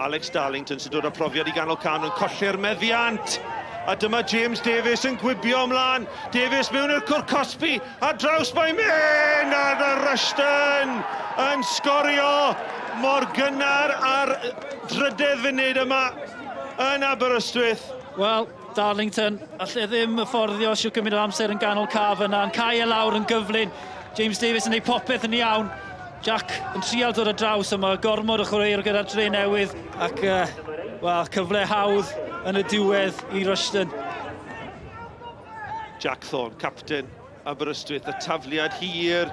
Alex Darlington sy'n dod â profiad I ganol can yn colli'r meddiant. A dyma James Davies yn gwibio ymlaen. Davies mewn i'r cwr Cosby. A draws mae'n mynd. A y Rushton yn sgorio mor gynnar ar drydydd funud yma yn Aberystwyth. Wel, Darlington, allai ddim fforddio sy'n gymryd o amser yn ganol caf yna. Yn cael lawr yn gyflym. James Davies yn ei popeth yn iawn. Jack yn trial dod o draws yma, gormod o chwaraewr gyda Drenewydd ac, wel, cyfle hawdd yn y diwedd I Rushton. Jack Thorne, captain Aberystwyth, y tafliad hir.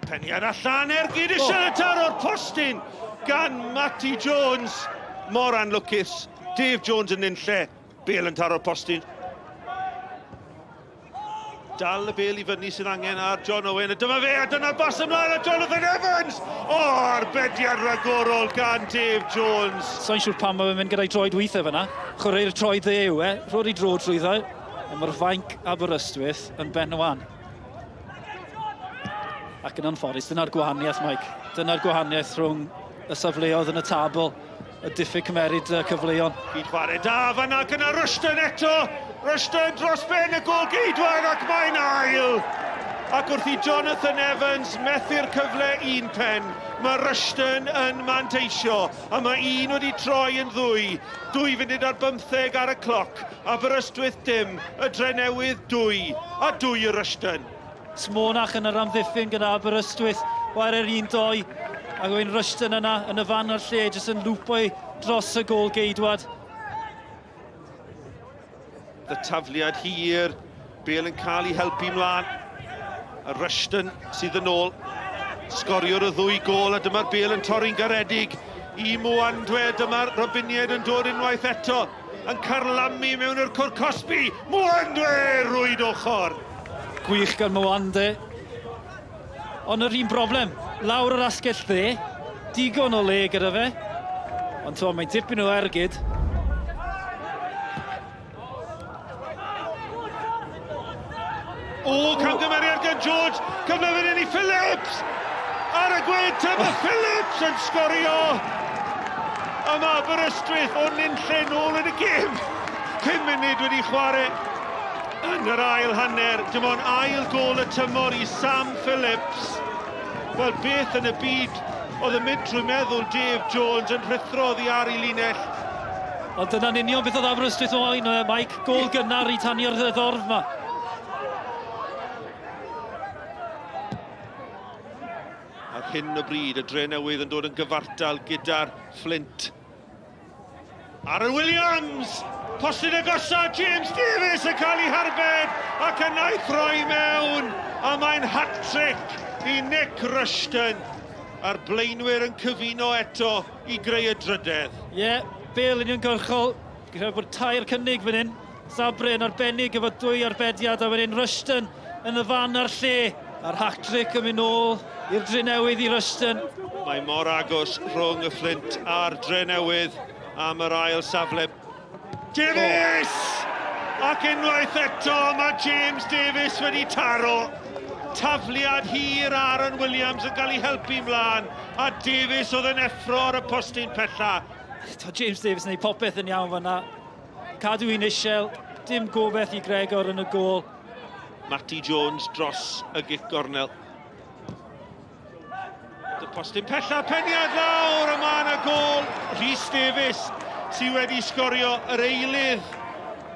Peniad allan ergyd eisiau y tar o'r postyn gan Matty Jones. Mor anlwcus, Dave Jones yn unlle, Bale yn taro postyn. Dal y Bale I fyny sydd angen ar John Owen. A dyma fe, a dyna'r bas ymlaen a Jonathan Evans! Arbediad ragorol gan Dave Jones. So'n siŵr pam mae'n mynd gyda'i droed weithio fyna. Chwarae'r troed dde yw e, rho'r I drod trwyddo. A mae'r fainc Aberystwyth yn ben wan. Ac yn anffodus, dyna'r gwahaniaeth, Mike. Dyna'r gwahaniaeth rhwng y safleoedd yn y tabl, y diffyg cymeryd cyfleon. Gyd chwarae da fanna gyda Rushton eto. Rushton dros ben y gol geidwad ac mae'n ail. Ac wrth I Jonathan Evans methu'r cyfle un pen, mae Rushton yn manteisio. A mae un wedi troi yn ddwy. 2 funud ar 15 ar y cloc. Aberystwyth dim, y Drenewydd 2. A 2 y Rushton. Smonach yn yr amddiffyn gyda Aberystwyth, wair yr 1-2. Ac wy'n Rushton yna yn y fan o'r lle, jyst yn lwpo dros y gol geidwad. Y tafliad hir, Bale yn cael ei helpu mlaen. A Rushton sydd yn ôl. Sgoriwr y 2 gol, a dyma'r Bale yn torri'n garedig I Mwandwe. Dyma'r Robiniad yn dod unwaith eto. Yn carlamu mewn i'r cwr Cosby. Mwandwe, rwyd ochr. Gwych gan Mwandwe. Ond yr un broblem, lawr yr asgell dde, digon o le gyda fe. Ond to, mae'n tipyn o ergyd. Camgymeriad gan George, cyfnewid I Phillips! Ar y gwed, dyma Phillips yn sgorio! Am Aberystwyth o nunlle nôl yn y gêm. 5 munud wedi chwarae yn yr ail hanner. Dim ond ail gol y tymor I Sam Phillips. Wel, beth yn y byd oedd yn mynd trwy meddwl Dave Jones yn rhithrodd I ar ei linell. Ond dyna'n union beth oedd Aberystwyth o'n, Mike, gol gynnar I tanio'r ddorf yma. Ar hyn o bryd, y Drenewydd yn dod yn gyfartal gyda'r Flint. Aaron Williams! Postyn agosod, James Davies yn cael ei harbed ac yna I throi mewn. A mae'n hat-trick I Nick Rushton. A'r blaenwyr yn cyfuno eto I greu y drydedd. Ie, Bale uniongyrchol. Gyda bod 2 cynnig fan hyn. Sabre yn arbennig efo 2 arbediad a wedyn Rushton yn y fan ar lle. A'r hat-trick yn mynd nôl i'r Drenewydd I Rushton. Mae mor agos rhwng y Flint a'r Drenewydd am yr ail safle. Davies! Ac unwaith eto mae James Davies wedi taro. Tafliad hir Aaron Williams yn cael ei helpu mlaen. A Davies oedd yn effro ar y postyn pella. James Davies yn ei popeth yn iawn fanna. Cadw i'n isel, dim gobeith I Gregor yn y gol. Matty Jones dros y gic gornel. Y postyn pella, peniad lawr, a mae yna gol. Rhys Davies sydd wedi sgorio yr eilydd.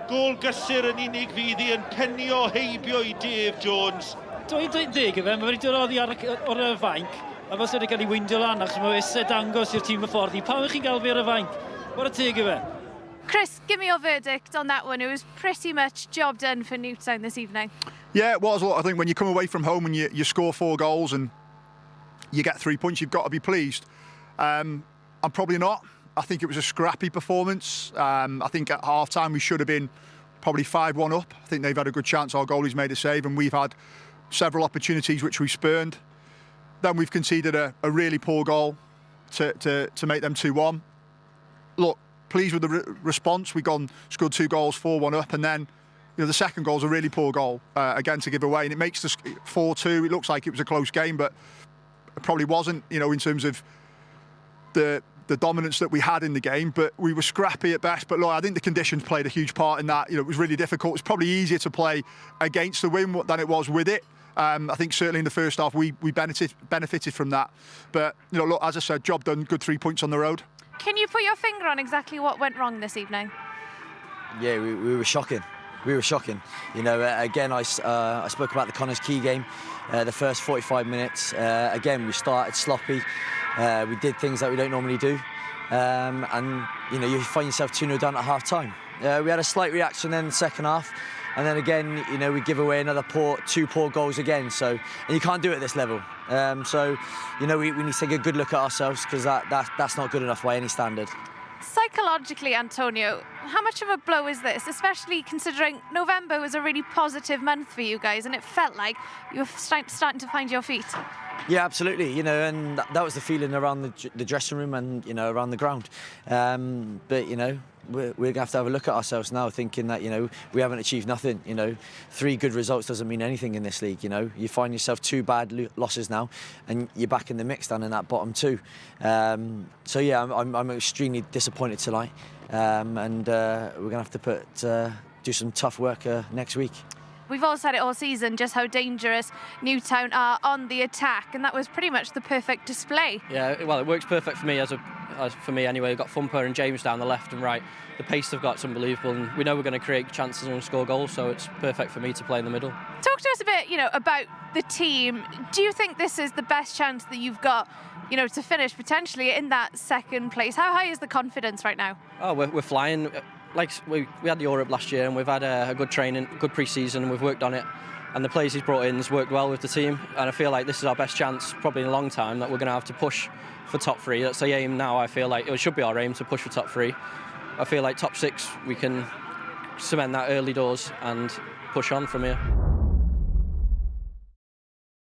Gol gysur yn unig fydd I yn penio heibio I Dave Jones. Dwi'n deg efe, mae wedi dod oddi ar y fainc, a fos wedi cael ei weindio lan, achos mae eisiau dangos i'r tîm y ffordd. Pam ych chi'n gael fi ar y fainc? What a teg efe. Chris, give me your verdict on that one. It was pretty much job done for Newtown this evening. Yeah, it was. Look, I think when you come away from home and you score 4 goals and you get 3 points, you've got to be pleased. I'm probably not. I think it was a scrappy performance. I think at half-time we should have been probably 5-1 up. I think they've had a good chance. Our goalie's made a save and we've had several opportunities which we spurned. Then we've conceded a really poor goal to make them 2-1. Look, pleased with the response. We've scored 2 goals, 4-1 up, and then the second goal's a really poor goal, again, to give away, and it makes the 4-2. It looks like it was a close game, but it probably wasn't, in terms of the the dominance that we had in the game, but we were scrappy at best. But look, I think the conditions played a huge part in that. You know, it was really difficult. It's probably easier to play against the wind than it was with it. I think certainly in the first half we benefited from that. But you know, look, as I said, job done. Good 3 points on the road. Can you put your finger on exactly what went wrong this evening? Yeah, we were shocking. We were shocking. You know, again, I spoke about the Connors Key game. The first 45 minutes, again, we started sloppy. We did things that we don't normally do. And, you know, you find yourself 2-0 down at half-time. We had a slight reaction then in the second half. And then again, you know, we give away two poor goals again. So, and you can't do it at this level. So, you know, we need to take a good look at ourselves, because that's not good enough by any standard. Psychologically, Antonio, how much of a blow is this, especially considering November was a really positive month for you guys and it felt like you were starting to find your feet? Yeah, absolutely. You know, and that was the feeling around the dressing room and, you know, around the ground. But, you know, we're going to have a look at ourselves now, thinking that, you know, we haven't achieved nothing. You know, 3 good results doesn't mean anything in this league. You know, you find yourself 2 bad losses now and you're back in the mix down in that bottom 2. So yeah, I'm extremely disappointed tonight, and we're going to have to do some tough work next week. We've all said it all season, just how dangerous Newtown are on the attack, and that was pretty much the perfect display. Yeah, well, it works perfect for me for me anyway. We've got Thumper and James down the left and right. The pace they've got is unbelievable, and we know we're going to create chances and score goals, so it's perfect for me to play in the middle. Talk to us a bit, you know, about the team. Do you think this is the best chance that you've got, you know, to finish potentially in that second place? How high is the confidence right now? Oh, we're flying. Like we had the Europe last year, and we've had a good training, good pre-season, and we've worked on it. And the players he's brought in has worked well with the team. And I feel like this is our best chance, probably in a long time, that we're going to have to push for top 3. That's the aim now. I feel like it should be our aim to push for top 3. I feel like top 6, we can cement that early doors and push on from here.